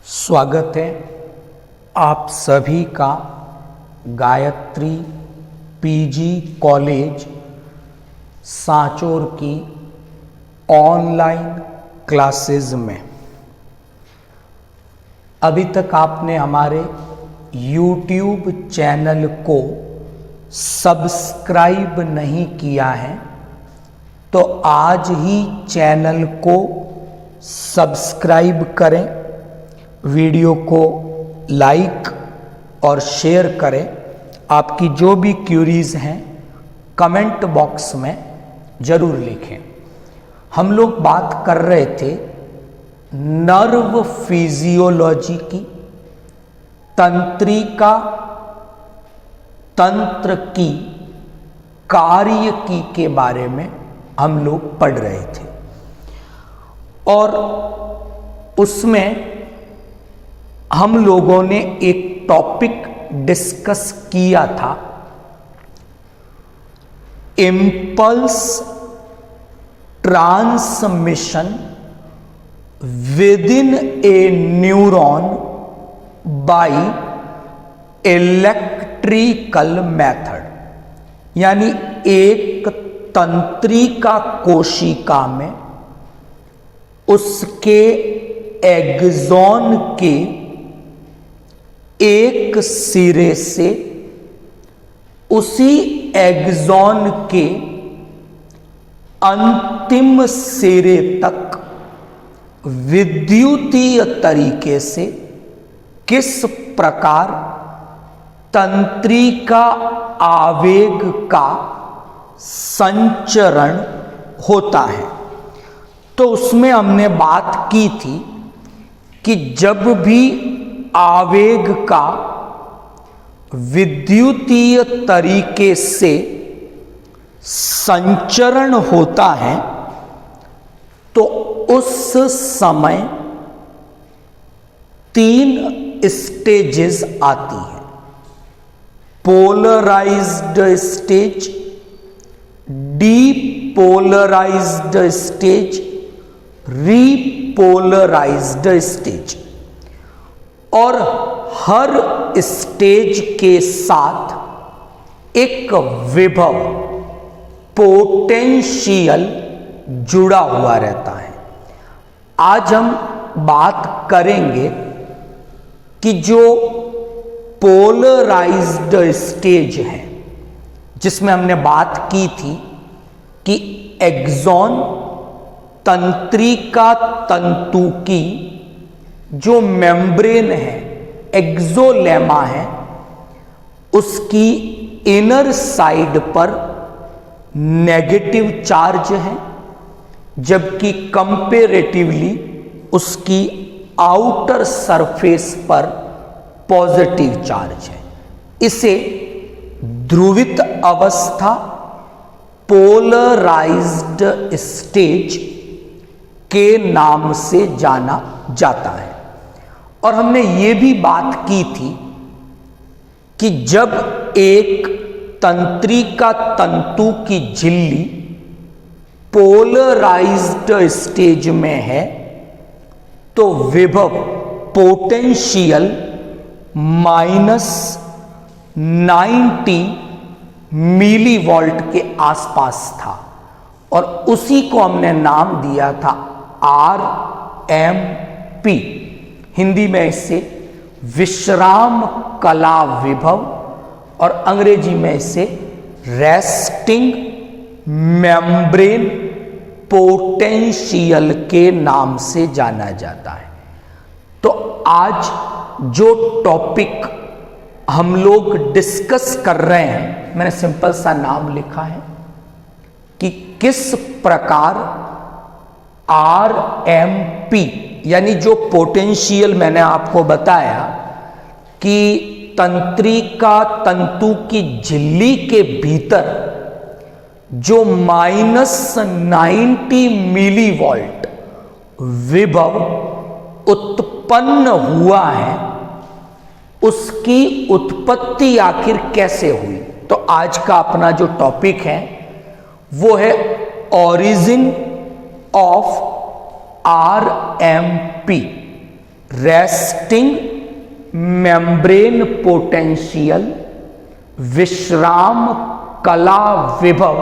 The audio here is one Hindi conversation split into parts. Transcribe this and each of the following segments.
स्वागत है आप सभी का गायत्री पीजी कॉलेज सांचौर की ऑनलाइन क्लासेस में। अभी तक आपने हमारे YouTube चैनल को सब्सक्राइब नहीं किया है तो आज ही चैनल को सब्सक्राइब करें, वीडियो को लाइक और शेयर करें। आपकी जो भी क्यूरीज हैं कमेंट बॉक्स में ज़रूर लिखें। हम लोग बात कर रहे थे नर्व फिजियोलॉजी की, तंत्रिका तंत्र की, कार्य की के बारे में हम लोग पढ़ रहे थे और उसमें हम लोगों ने एक टॉपिक डिस्कस किया था, impulse transmission with in A neuron by electrical method. यानी एक तंत्रिका कोशिका में उसके एक्सॉन के एक सिरे से उसी एक्सॉन के अंतिम सिरे तक विद्युतीय तरीके से किस प्रकार तंत्रिका आवेग का संचरण होता है। तो उसमें हमने बात की थी कि जब भी आवेग का विद्युतीय तरीके से संचरण होता है तो उस समय 3 स्टेजेस आती हैं। Polarized stage, depolarized stage, repolarized stage. और हर स्टेज के साथ एक विभव पोटेंशियल जुड़ा हुआ रहता है। आज हम बात करेंगे कि जो पोलराइज्ड स्टेज है, जिसमें हमने बात की थी कि एक्सॉन तंत्रिका तंतु की जो मेम्ब्रेन है, एक्सोलेमा है, उसकी इनर साइड पर नेगेटिव चार्ज है, जबकि कंपैरेटिवली उसकी आउटर सरफेस पर पॉजिटिव चार्ज है। इसे ध्रुवित अवस्था, पोलराइज्ड स्टेज के नाम से जाना जाता है। और हमने ये भी बात की थी कि जब एक तंत्रिका तंतु की झिल्ली पोलराइज्ड स्टेज में है तो विभव पोटेंशियल -90 मिलीवोल्ट के आसपास था और उसी को हमने नाम दिया था RMP। हिंदी में इसे विश्राम कला विभव और अंग्रेजी में इसे रेस्टिंग मेम्ब्रेन पोटेंशियल के नाम से जाना जाता है। तो आज जो टॉपिक हम लोग डिस्कस कर रहे हैं, मैंने सिंपल सा नाम लिखा है कि किस प्रकार RMP यानी जो पोटेंशियल मैंने आपको बताया कि तंत्रिका तंतु की झिल्ली के भीतर जो -90 मिलीवोल्ट विभव उत्पन्न हुआ है, उसकी उत्पत्ति आखिर कैसे हुई। तो आज का अपना जो टॉपिक है वो है origin of RMP resting membrane potential विश्राम कला विभव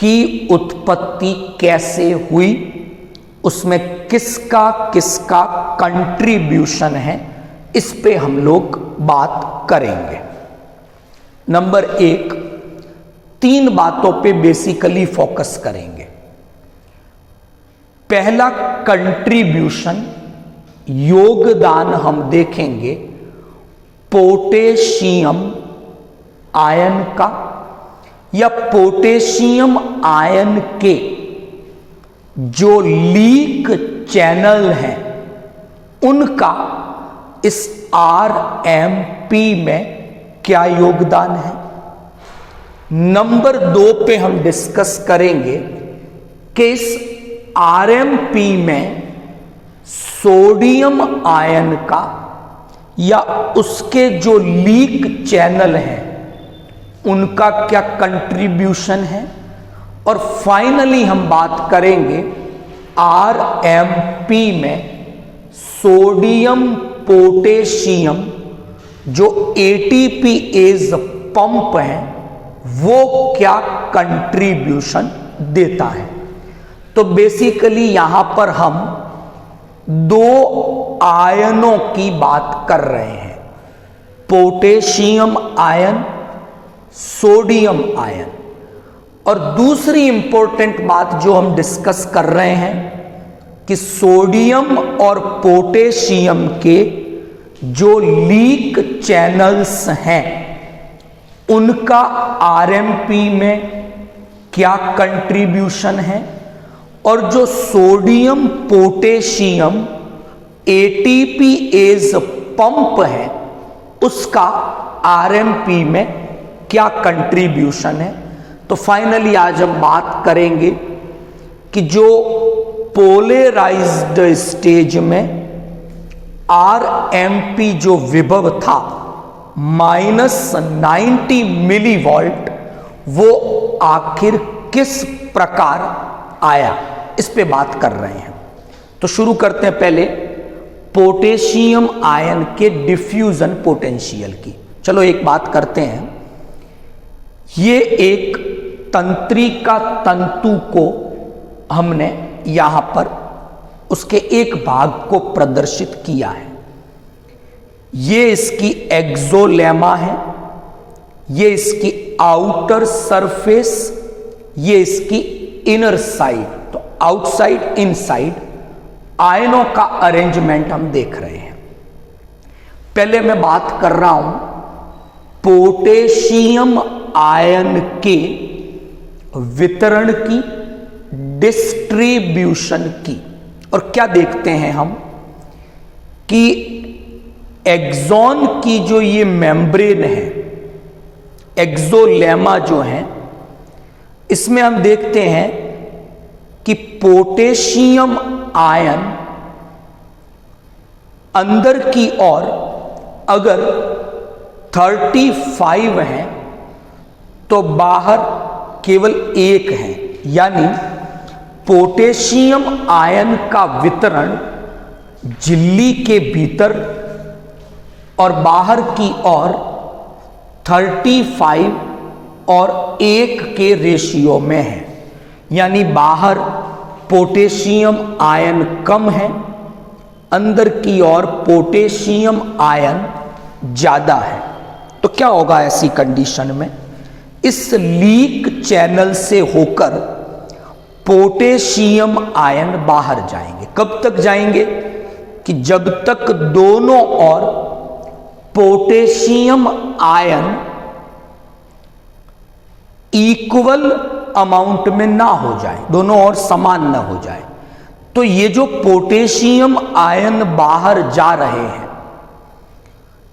की उत्पत्ति कैसे हुई, उसमें किसका किसका कंट्रीब्यूशन है, इस पे हम लोग बात करेंगे। नंबर 1, 3 बातों पे बेसिकली फोकस करेंगे। पहला कंट्रीब्यूशन, योगदान हम देखेंगे पोटेशियम आयन का या पोटेशियम आयन के जो लीक चैनल हैं उनका इस आरएमपी में क्या योगदान है। नंबर 2 पे हम डिस्कस करेंगे कि इस आरएमपी में सोडियम आयन का या उसके जो लीक चैनल हैं उनका क्या कंट्रीब्यूशन है। और फाइनली हम बात करेंगे आरएमपी में सोडियम पोटेशियम जो एटीपीएज पंप है वो क्या कंट्रीब्यूशन देता है। तो बेसिकली यहां पर हम 2 आयनों की बात कर रहे हैं, पोटेशियम आयन, सोडियम आयन। और दूसरी इंपॉर्टेंट बात जो हम डिस्कस कर रहे हैं कि सोडियम और पोटेशियम के जो लीक चैनल्स हैं उनका आरएमपी में क्या कंट्रीब्यूशन है, और जो सोडियम पोटेशियम एटीपीएज पंप है उसका आरएमपी में क्या कंट्रीब्यूशन है। तो फाइनली आज हम बात करेंगे कि जो पोलराइज्ड स्टेज में आरएमपी जो विभव था -90 मिलीवोल्ट वो आखिर किस प्रकार आया, इस पे बात कर रहे हैं। तो शुरू करते हैं पहले पोटेशियम आयन के डिफ्यूजन पोटेंशियल की। चलो एक बात करते हैं, ये एक तंत्रिका तंतु को हमने यहां पर उसके एक भाग को प्रदर्शित किया है। ये इसकी एक्सोलेमा है, ये इसकी आउटर सरफेस, ये इसकी इनर साइड। तो आउटसाइड इनसाइड आयनों का अरेंजमेंट हम देख रहे हैं। पहले मैं बात कर रहा हूं पोटेशियम आयन के वितरण की, डिस्ट्रीब्यूशन की। और क्या देखते हैं हम कि एक्सॉन की जो ये मेम्ब्रेन है, एक्सोलेमा जो है, इसमें हम देखते हैं कि पोटेशियम आयन अंदर की ओर अगर 35 है तो बाहर केवल 1 है, यानी पोटेशियम आयन का वितरण झिल्ली के भीतर और बाहर की ओर 35 और 1 के रेशियो में है। यानी बाहर पोटेशियम आयन कम है, अंदर की ओर पोटेशियम आयन ज्यादा है। तो क्या होगा ऐसी कंडीशन में, इस लीक चैनल से होकर पोटेशियम आयन बाहर जाएंगे। कब तक जाएंगे कि जब तक दोनों ओर पोटेशियम आयन इक्वल अमाउंट में ना हो जाए, दोनों ओर समान ना हो जाए। तो ये जो पोटेशियम आयन बाहर जा रहे हैं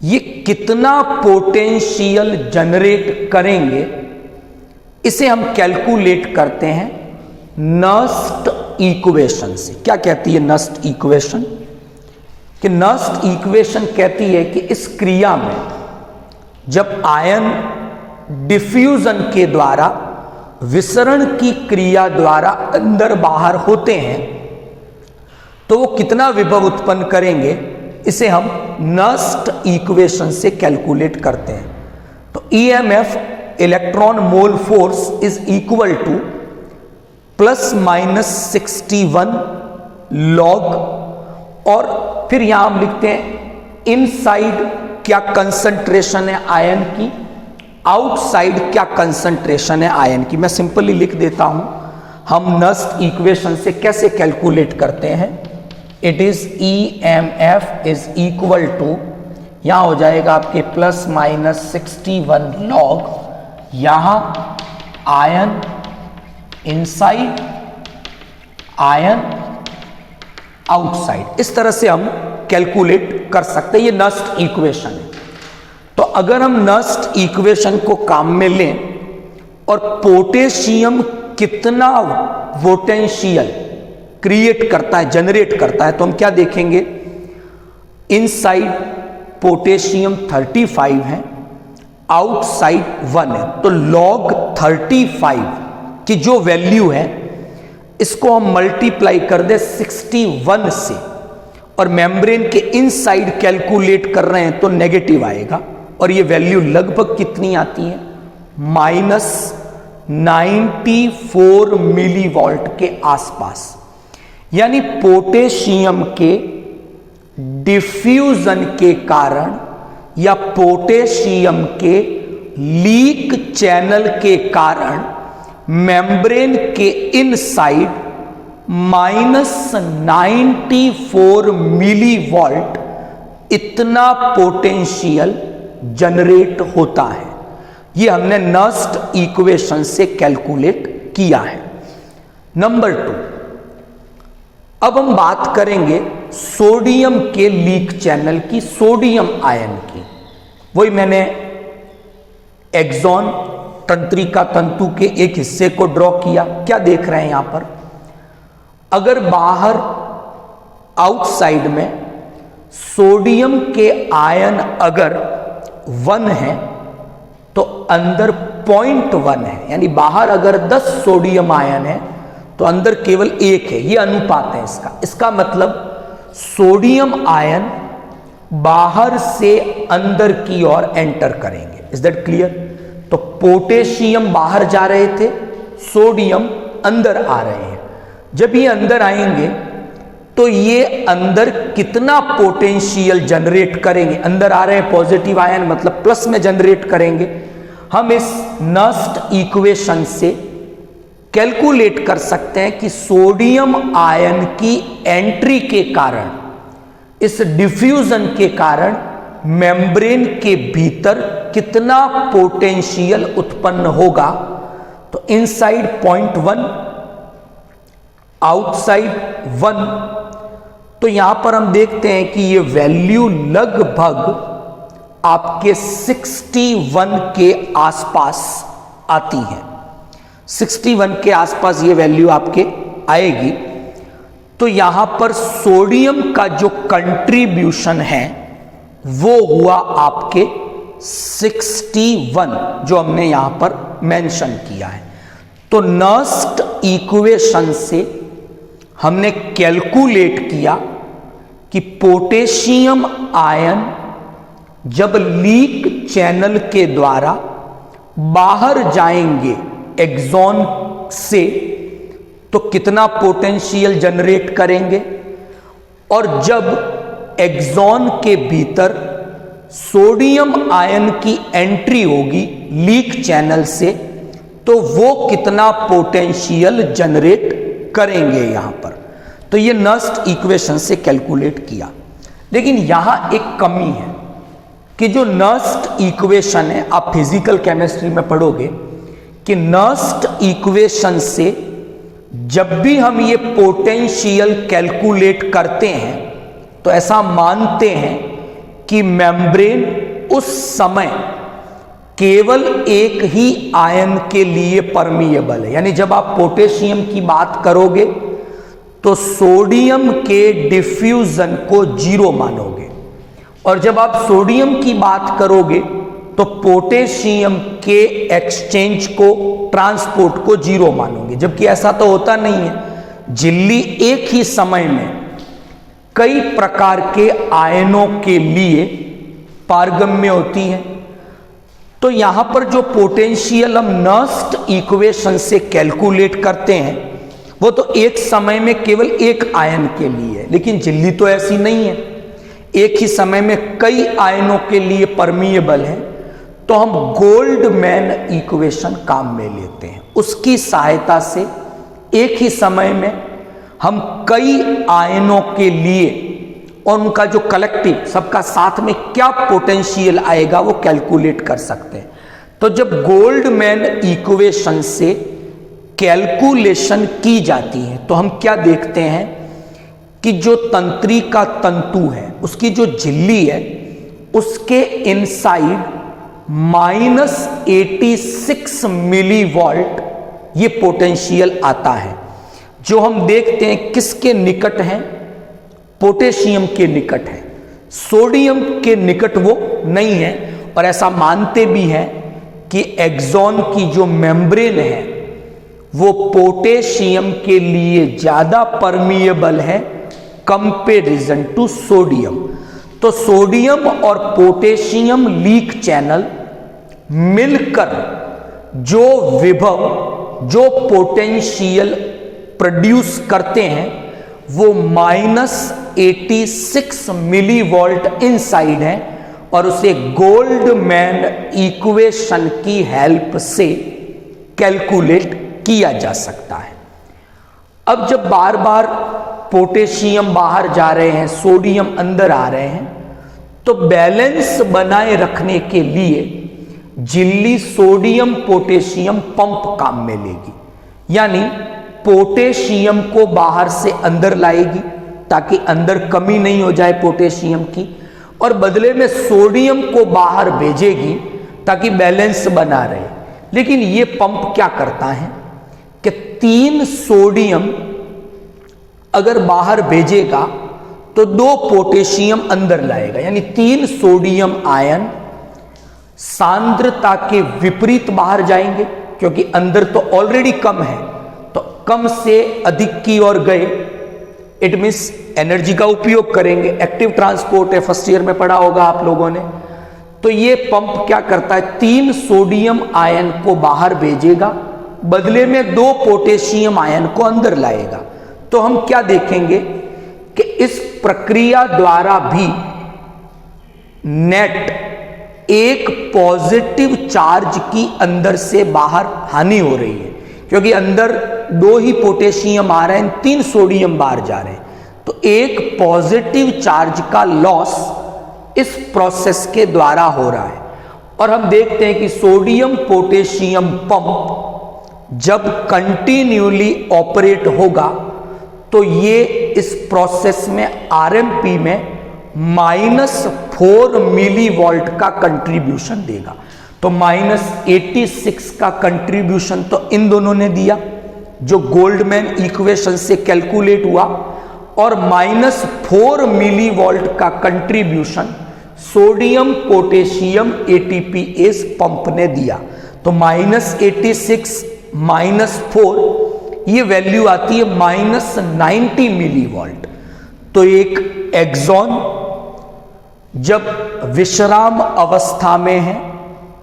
ये कितना पोटेंशियल जनरेट करेंगे, इसे हम कैलकुलेट करते हैं नस्ट इक्वेशन से। क्या कहती है नस्ट इक्वेशन? कि नस्ट इक्वेशन कहती है कि इस क्रिया में जब आयन डिफ्यूजन के द्वारा, विसरण की क्रिया द्वारा अंदर बाहर होते हैं तो वो कितना विभव उत्पन्न करेंगे, इसे हम नस्ट इक्वेशन से कैलकुलेट करते हैं। तो EMF electron mole force is equal to ±61 log, और फिर यहां हम लिखते हैं इनसाइड क्या कंसंट्रेशन है आयन की, आउटसाइड क्या कंसंट्रेशन है आयन की। मैं सिंपली लिख देता हूं हम नस्ट इक्वेशन से कैसे कैलकुलेट करते हैं। It is EMF is equal to, यहां हो जाएगा आपके ±61 लॉग, यहां आयन इनसाइड आयन आउटसाइड, इस तरह से हम कैलकुलेट कर सकते हैं। ये नस्ट इक्वेशन है। तो अगर हम नस्ट इक्वेशन को काम में लें और पोटेशियम कितना पोटेंशियल क्रिएट करता है, जनरेट करता है, तो हम क्या देखेंगे, इनसाइड पोटेशियम 35 है, आउटसाइड 1 है। तो लॉग 35 की जो वैल्यू है इसको हम मल्टीप्लाई कर दे 61 से, और मेम्ब्रेन के इनसाइड कैलकुलेट कर रहे हैं तो नेगेटिव आएगा, और ये वैल्यू लगभग कितनी आती है, -94 मिलीवोल्ट के आसपास। यानी पोटेशियम के डिफ्यूजन के कारण या पोटेशियम के लीक चैनल के कारण मेम्ब्रेन के इनसाइड -94 मिलीवोल्ट इतना पोटेंशियल जनरेट होता है। यह हमने नस्ट इक्वेशन से कैलकुलेट किया है। नंबर 2, अब हम बात करेंगे सोडियम के लीक चैनल की, सोडियम आयन की। वही मैंने एक्सॉन तंत्रिका तंतु के एक हिस्से को ड्रॉ किया। क्या देख रहे हैं यहां पर, अगर बाहर आउटसाइड में सोडियम के आयन अगर 1 है तो अंदर 0.1 है, यानी बाहर अगर 10 सोडियम आयन है तो अंदर केवल 1 है। यह अनुपात है इसका मतलब सोडियम आयन बाहर से अंदर की ओर एंटर करेंगे। Is that clear? तो पोटेशियम बाहर जा रहे थे, सोडियम अंदर आ रहे हैं। जब ये अंदर आएंगे तो ये अंदर कितना पोटेंशियल जनरेट करेंगे, अंदर आ रहे हैं पॉजिटिव आयन मतलब प्लस में जनरेट करेंगे। हम इस नस्ट इक्वेशन से कैलकुलेट कर सकते हैं कि सोडियम आयन की एंट्री के कारण, इस डिफ्यूजन के कारण मेम्ब्रेन के भीतर कितना पोटेंशियल उत्पन्न होगा। तो इनसाइड 0.1, आउटसाइड 1। तो यहां पर हम देखते हैं कि ये वैल्यू लगभग आपके 61 के आसपास आती है। 61 के आसपास ये वैल्यू आपके आएगी। तो यहां पर सोडियम का जो कंट्रीब्यूशन है वो हुआ आपके 61, जो हमने यहां पर मेंशन किया है। तो नस्ट इक्वेशन से हमने कैलकुलेट किया कि पोटेशियम आयन जब लीक चैनल के द्वारा बाहर जाएंगे एक्सॉन से तो कितना पोटेंशियल जनरेट करेंगे, और जब एक्सॉन के भीतर सोडियम आयन की एंट्री होगी लीक चैनल से तो वो कितना पोटेंशियल जनरेट करेंगे यहां पर। तो ये नस्ट इक्वेशन से कैलकुलेट किया। लेकिन यहां एक कमी है कि जो नस्ट इक्वेशन है, आप फिजिकल केमिस्ट्री में पढ़ोगे कि नस्ट इक्वेशन से जब भी हम ये पोटेंशियल कैलकुलेट करते हैं तो ऐसा मानते हैं कि मेम्ब्रेन उस समय केवल एक ही आयन के लिए परमिएबल है। यानी जब आप पोटेशियम की बात करोगे तो सोडियम के डिफ्यूजन को 0 मानोगे, और जब आप सोडियम की बात करोगे तो पोटेशियम के एक्सचेंज को, ट्रांसपोर्ट को 0 मानोगे। जबकि ऐसा तो होता नहीं है। झिल्ली एक ही समय में कई प्रकार के आयनों के लिए पारगम्य होती है। तो यहां पर जो पोटेंशियल हम नर्स्ट इक्वेशन से कैलकुलेट करते हैं वो तो एक समय में केवल एक आयन के लिए है, लेकिन झिल्ली तो ऐसी नहीं है, एक ही समय में कई आयनों के लिए परमिएबल है। तो हम गोल्डमैन इक्वेशन काम में लेते हैं, उसकी सहायता से एक ही समय में हम कई आयनों के लिए और उनका जो कलेक्टिव सबका साथ में क्या पोटेंशियल आएगा वो कैलकुलेट कर सकते हैं। तो जब गोल्डमैन इक्वेशन से कैलकुलेशन की जाती है तो हम क्या देखते हैं कि जो तंत्रिका तंतु है उसकी जो झिल्ली है उसके इनसाइड -86 मिलीवोल्ट ये पोटेंशियल आता है, जो हम देखते हैं किसके निकट है, पोटेशियम के निकट है, सोडियम के निकट वो नहीं है। और ऐसा मानते भी हैं कि एक्सॉन की जो मेम्ब्रेन है वो पोटेशियम के लिए ज्यादा परमिएबल है कंपेरिजन टू सोडियम। तो सोडियम और पोटेशियम लीक चैनल मिलकर जो विभव, जो पोटेंशियल प्रोड्यूस करते हैं वो -86 मिलीवोल्ट इनसाइड है और उसे गोल्डमैन इक्वेशन की हेल्प से कैलकुलेट किया जा सकता है। अब जब बार बार पोटेशियम बाहर जा रहे हैं, सोडियम अंदर आ रहे हैं, तो बैलेंस बनाए रखने के लिए झिल्ली सोडियम पोटेशियम पंप काम में लेगी, यानी पोटेशियम को बाहर से अंदर लाएगी ताकि अंदर कमी नहीं हो जाए पोटेशियम की, और बदले में सोडियम को बाहर भेजेगी ताकि बैलेंस बना रहे। लेकिन ये पंप क्या करता है कि 3 सोडियम अगर बाहर भेजेगा तो 2 पोटेशियम अंदर लाएगा, यानी 3 सोडियम आयन सांद्रता के विपरीत बाहर जाएंगे, क्योंकि अंदर तो ऑलरेडी कम है, तो कम से अधिक की ओर गए, इट मीन्स एनर्जी का उपयोग करेंगे। एक्टिव ट्रांसपोर्ट है, फर्स्ट ईयर में पढ़ा होगा आप लोगों ने। तो ये पंप क्या करता है, 3 सोडियम आयन को बाहर भेजेगा, बदले में 2 पोटेशियम आयन को अंदर लाएगा। तो हम क्या देखेंगे कि इस प्रक्रिया द्वारा भी नेट एक पॉजिटिव चार्ज की अंदर से बाहर हानि हो रही है, क्योंकि अंदर 2 ही पोटेशियम आ रहे हैं, 3 सोडियम बाहर जा रहे हैं। तो एक पॉजिटिव चार्ज का लॉस इस प्रोसेस के द्वारा हो रहा है। और हम देखते हैं कि सोडियम पोटेशियम पंप जब कंटिन्यूली ऑपरेट होगा तो ये इस प्रोसेस में आरएमपी में -4 मिलीवोल्ट का कंट्रीब्यूशन देगा। तो -86 का कंट्रीब्यूशन तो इन दोनों ने दिया जो गोल्डमैन इक्वेशन से कैलकुलेट हुआ, और -4 मिलीवोल्ट का contribution sodium potassium ATPase pump ने दिया। तो -86 -4 ये वैल्यू आती है -90 मिलीवोल्ट। तो एक एक्सॉन जब विश्राम अवस्था में है,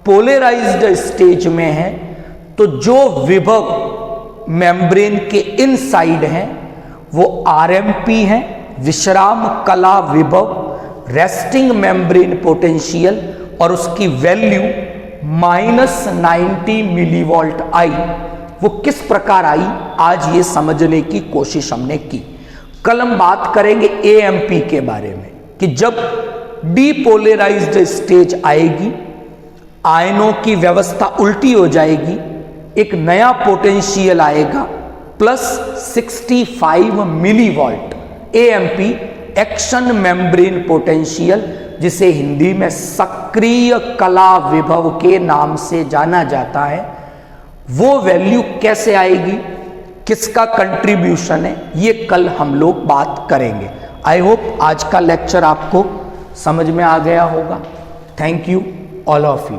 पोलराइज्ड स्टेज में है, तो जो विभव मेम्ब्रेन के इनसाइड है वो आरएमपी है, विश्राम कला विभव, रेस्टिंग मेम्ब्रेन पोटेंशियल, और उसकी वैल्यू -90 मिलीवोल्ट आई। वो किस प्रकार आई, आज ये समझने की कोशिश हमने की। कल हम बात करेंगे एएमपी के बारे में कि जब डीपोलराइज्ड स्टेज आएगी, आयनों की व्यवस्था उल्टी हो जाएगी, एक नया पोटेंशियल आएगा +65 millivolt AMP, action membrane potential, जिसे हिंदी में सक्रिय कला विभव के नाम से जाना जाता है। वो वैल्यू कैसे आएगी, किसका कंट्रीब्यूशन है, ये कल हम लोग बात करेंगे। आई होप आज का लेक्चर आपको समझ में आ गया होगा। Thank you all of you.